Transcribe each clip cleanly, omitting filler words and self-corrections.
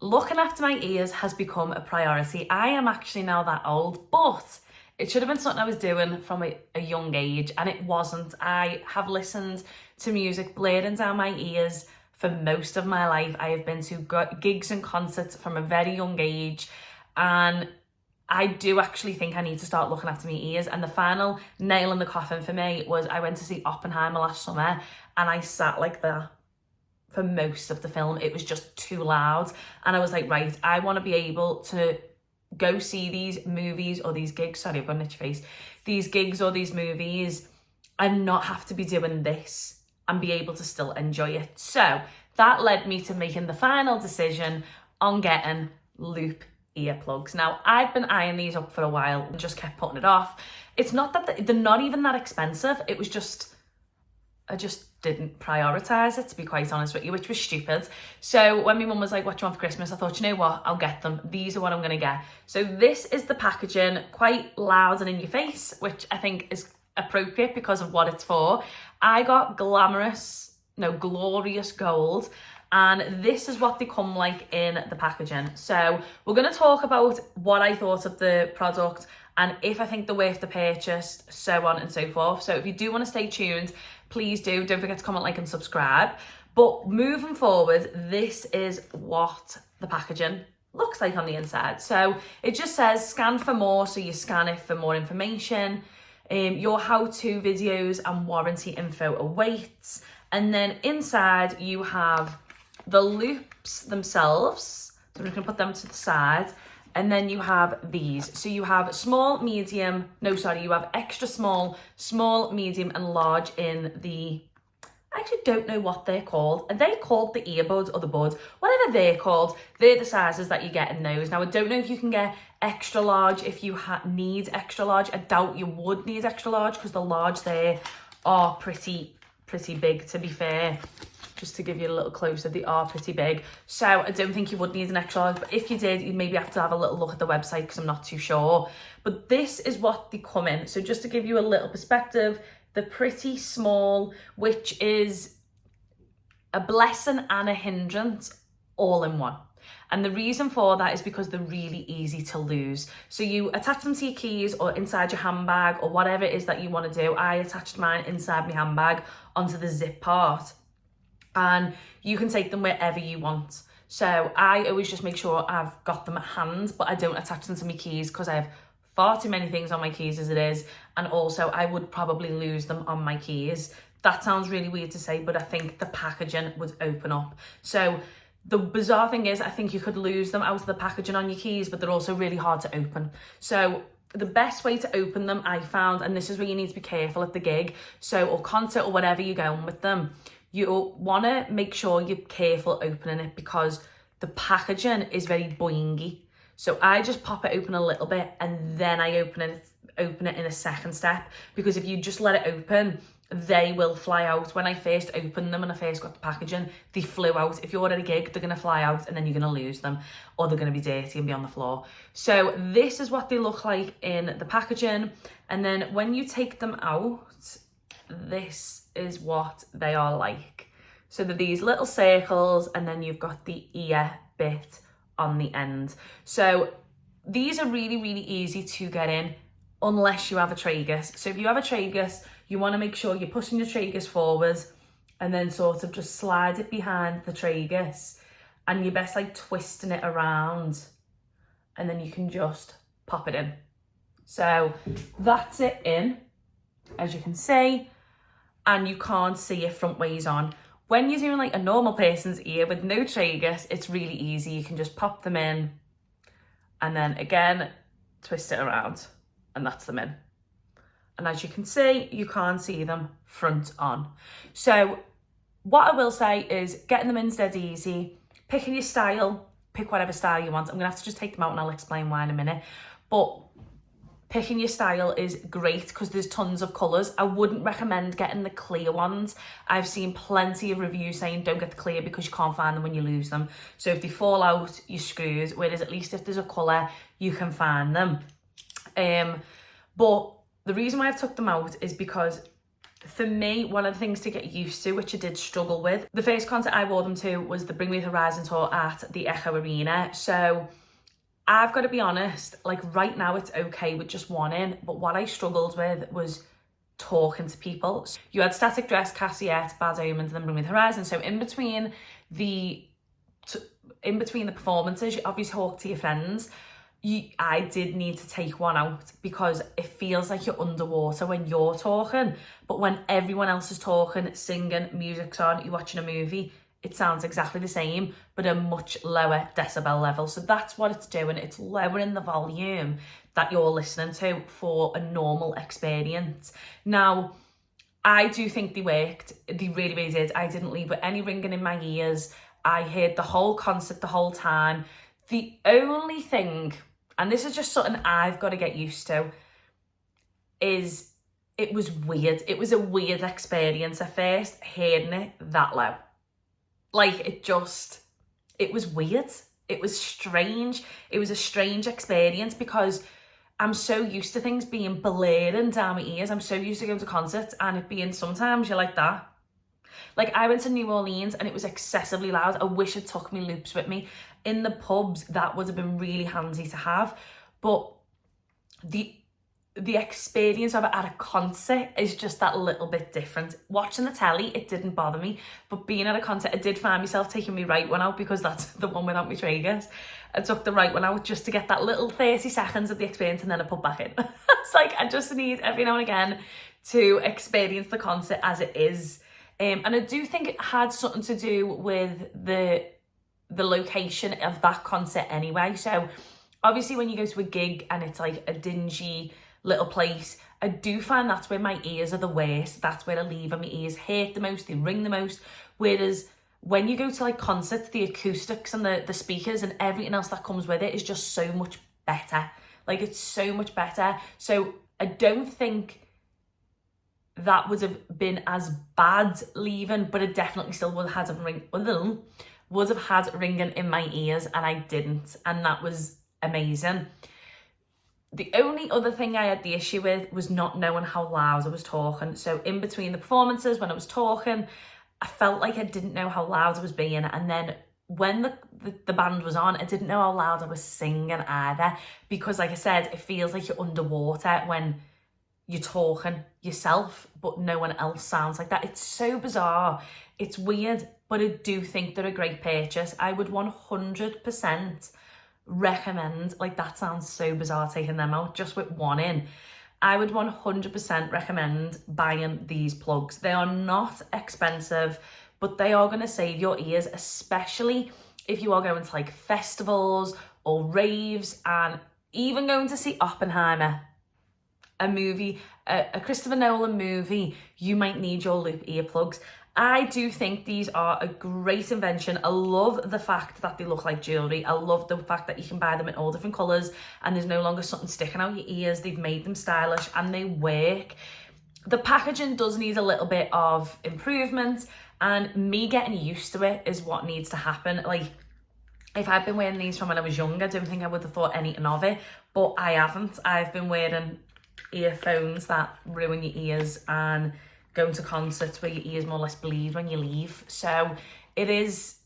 looking after my ears has become a priority. I am actually now that old, but it should have been something I was doing from a young age, and it wasn't. I have listened to music blaring down my ears for most of my life. I have been to gigs and concerts from a very young age, and I do actually think I need to start looking after my ears. And the final nail in the coffin for me was I went to see Oppenheimer last summer, and I sat like that for most of the film. It was just too loud, and I was like, right, I want to be able to go see these movies or these gigs, sorry, I've got an itchy face, these gigs or these movies, and not have to be doing this and be able to still enjoy it. So that led me to making the final decision on getting loop earplugs. Now, I've been eyeing these up for a while and just kept putting it off. It's not that they're not even that expensive. It was just, I just didn't prioritise it, to be quite honest with you, which was stupid. So when my mum was like, what do you want for Christmas? I thought, you know what, I'll get them. These are what I'm going to get. So this is the packaging, quite loud and in your face, which I think is appropriate because of what it's for. I got glorious gold. And this is what they come like in the packaging. So we're going to talk about what I thought of the product and if I think they're worth the purchase, so on and so forth. So if you do want to stay tuned, please do. Don't forget to comment, like, and subscribe. But moving forward, this is what the packaging looks like on the inside. So it just says scan for more. So you scan it for more information. Your how-to videos and warranty info awaits. And then inside you have the loops themselves. So I'm just going to put them to the side. And then you have these. So you have small, medium, you have extra small, small, medium, and large in the, I actually don't know what they're called. Are they called the earbuds or the buds? Whatever they're called, they're the sizes that you get in those. Now, I don't know if you can get extra large if you need extra large. I doubt you would need extra large because the large there are pretty big, to be fair. Just to give you a little closer, they are pretty big. So I don't think you would need an extra large, but if you did, you'd maybe have to have a little look at the website because I'm not too sure. But this is what they come in. So just to give you a little perspective, they're pretty small, which is a blessing and a hindrance all in one. And the reason for that is because they're really easy to lose. So you attach them to your keys or inside your handbag or whatever it is that you want to do. I attached mine inside my handbag onto the zip part. And you can take them wherever you want. So I always just make sure I've got them at hand, but I don't attach them to my keys because I have far too many things on my keys as it is. And also I would probably lose them on my keys. That sounds really weird to say, but I think the packaging would open up. So the bizarre thing is I think you could lose them out of the packaging on your keys, but they're also really hard to open. So the best way to open them, I found, and this is where you need to be careful at the gig, or concert or whatever you're going with them, you want to make sure you're careful opening it because the packaging is very boingy. So I just pop it open a little bit and then I open it in a second step, because if you just let it open, they will fly out. When I first opened them and I first got the packaging, they flew out. If you're at a gig, they're going to fly out and then you're going to lose them, or they're going to be dirty and be on the floor. So this is what they look like in the packaging. And then when you take them out, this is what they are like. So they're these little circles and then you've got the ear bit on the end. So these are really, really easy to get in unless you have a tragus. So if you have a tragus, you want to make sure you're pushing your tragus forward and then sort of just slide it behind the tragus, and you're best like twisting it around and then you can just pop it in. So that's it in, as you can see, and you can't see it front ways on. When you're doing like a normal person's ear with no tragus, it's really easy. You can just pop them in and then again, twist it around, and that's them in. And as you can see, you can't see them front on. So what I will say is getting them in is dead easy. Picking your style, pick whatever style you want. I'm gonna have to just take them out and I'll explain why in a minute. But picking your style is great because there's tons of colours. I wouldn't recommend getting the clear ones. I've seen plenty of reviews saying don't get the clear because you can't find them when you lose them. So if they fall out, you're screwed. Whereas at least if there's a colour, you can find them. But the reason why I've took them out is because For me, one of the things to get used to, which I did struggle with, the first concert I wore them to was the Bring Me the Horizon tour at the Echo Arena. So I've got to be honest, like right now it's okay with just one in, but what I struggled with was talking to people. So you had Static Dress, Cassette, Bad Omens, and then Bring Me the Horizon. So in between the performances, you obviously talk to your friends. I did need to take one out because it feels like you're underwater when you're talking, but when everyone else is talking, singing, music's on, you're watching a movie, it sounds exactly the same, but a much lower decibel level. So that's what it's doing. It's lowering the volume that you're listening to for a normal experience. Now, I do think they worked. They really, really did. I didn't leave with any ringing in my ears. I heard the whole concert the whole time. The only thing, and this is just something I've got to get used to, is it was weird. It was a weird experience at first, hearing it that low. Like, it was weird. It was strange. It was a strange experience because I'm so used to things being blaring down my ears. I'm so used to going to concerts and it being, sometimes you're like that. Like, I went to New Orleans and it was excessively loud. I wish I took my loops with me. In the pubs, that would have been really handy to have. But the experience of it at a concert is just that little bit different. Watching the telly, it didn't bother me. But being at a concert, I did find myself taking my right one out because that's the one without my tragus. I took the right one out just to get that little 30 seconds of the experience and then I put back in. It's like, I just need every now and again to experience the concert as it is. And I do think it had something to do with the location of that concert anyway. So obviously when you go to a gig and it's like a dingy little place, I do find that's where my ears are the worst. That's where I leave and my ears hurt the most, they ring the most. Whereas when you go to like concerts, the acoustics and the speakers and everything else that comes with it is just so much better. Like, it's so much better. So I don't think that would have been as bad leaving, but it definitely still would have had ringing in my ears, and I didn't, and that was amazing. The only other thing I had the issue with was not knowing how loud I was talking. So in between the performances, when I was talking, I felt like I didn't know how loud I was being, and then when the band was on, I didn't know how loud I was singing either, because like I said, it feels like you're underwater when you're talking yourself, but no one else sounds like that. It's so bizarre. It's weird, but I do think they're a great purchase. I would 100% recommend, like, that sounds so bizarre taking them out just with one in. I would 100% recommend buying these plugs. They are not expensive, but they are going to save your ears, especially if you are going to like festivals or raves, and even going to see Oppenheimer, a movie, a Christopher Nolan movie. You might need your loop earplugs. I do think these are a great invention. I love the fact that they look like jewellery. I love the fact that you can buy them in all different colours and there's no longer something sticking out your ears. They've made them stylish and they work. The packaging does need a little bit of improvement, and me getting used to it is what needs to happen. Like, if I'd been wearing these from when I was younger, I don't think I would have thought anything of it, but I haven't. I've been wearing earphones that ruin your ears and going to concerts where your ears more or less bleed when you leave. So it is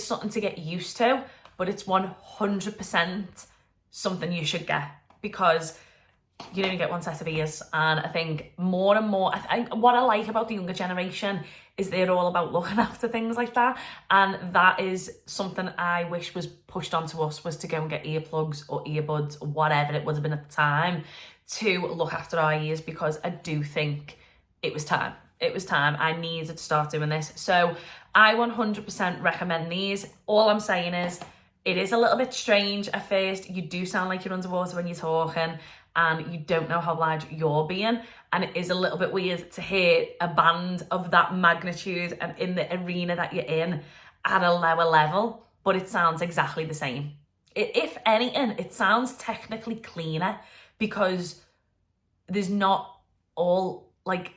something to get used to, but it's 100% something you should get, because you only get one set of ears. And I think more and more, what I like about the younger generation is they're all about looking after things like that, and that is something I wish was pushed onto us, was to go and get earplugs or earbuds or whatever it would have been at the time to look after our ears, because I do think it was time. It was time. I needed to start doing this. So I 100% recommend these. All I'm saying is, it is a little bit strange at first. You do sound like you're underwater when you're talking and you don't know how loud you're being. And it is a little bit weird to hear a band of that magnitude and in the arena that you're in at a lower level, but it sounds exactly the same. If anything, it sounds technically cleaner because there's not all like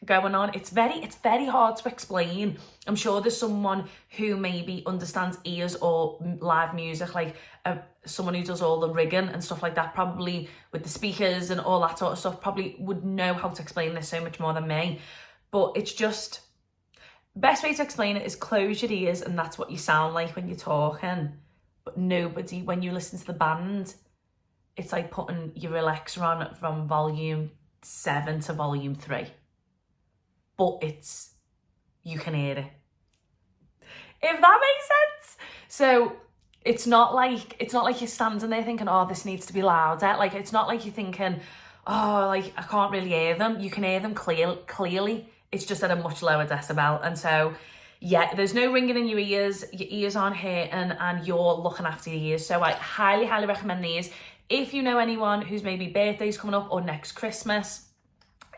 going on. It's very hard to explain. I'm sure there's someone who maybe understands ears or live music, like someone who does all the rigging and stuff like that, probably with the speakers and all that sort of stuff, probably would know how to explain this so much more than me. But it's just, best way to explain it is close your ears and that's what you sound like when you're talking. But nobody, when you listen to the band, it's like putting your Alexa on from volume 7 to volume 3. But you can hear it. If that makes sense. So it's not like you're standing there thinking, oh, this needs to be louder. Like, it's not like you're thinking, oh, like, I can't really hear them. You can hear them clearly. It's just at a much lower decibel. And so, yeah, there's no ringing in your ears aren't hurting, and you're looking after your ears. So I highly, highly recommend these. If you know anyone who's maybe birthday's coming up or next Christmas,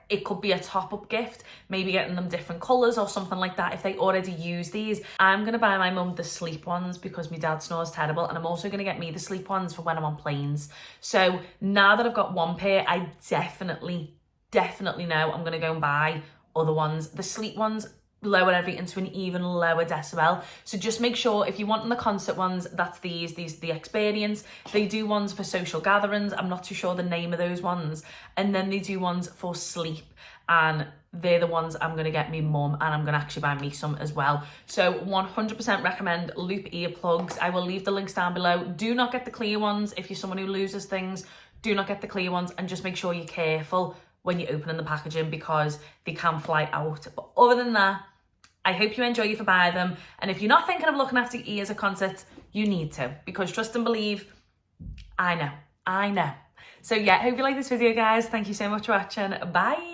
it could be a top-up gift, maybe getting them different colours or something like that if they already use these. I'm going to buy my mum the sleep ones because my dad snores terrible, and I'm also going to get me the sleep ones for when I'm on planes. So now that I've got one pair, I definitely know I'm going to go and buy other ones. The sleep ones lower everything to an even lower decibel. So just make sure if you want the concert ones, that's these the Experience. They do ones for social gatherings. I'm not too sure the name of those ones. And then they do ones for sleep, and they're the ones I'm going to get me mum, and I'm going to actually buy me some as well. So 100% recommend Loop earplugs. I will leave the links down below. Do not get the clear ones. If you're someone who loses things, do not get the clear ones, and just make sure you're careful when you're opening the packaging because they can fly out. But other than that, I hope you enjoy if you buy them. And if you're not thinking of looking after your ears at concerts, you need to, because trust and believe, I know. So yeah, hope you like this video, guys. Thank you so much for watching. Bye.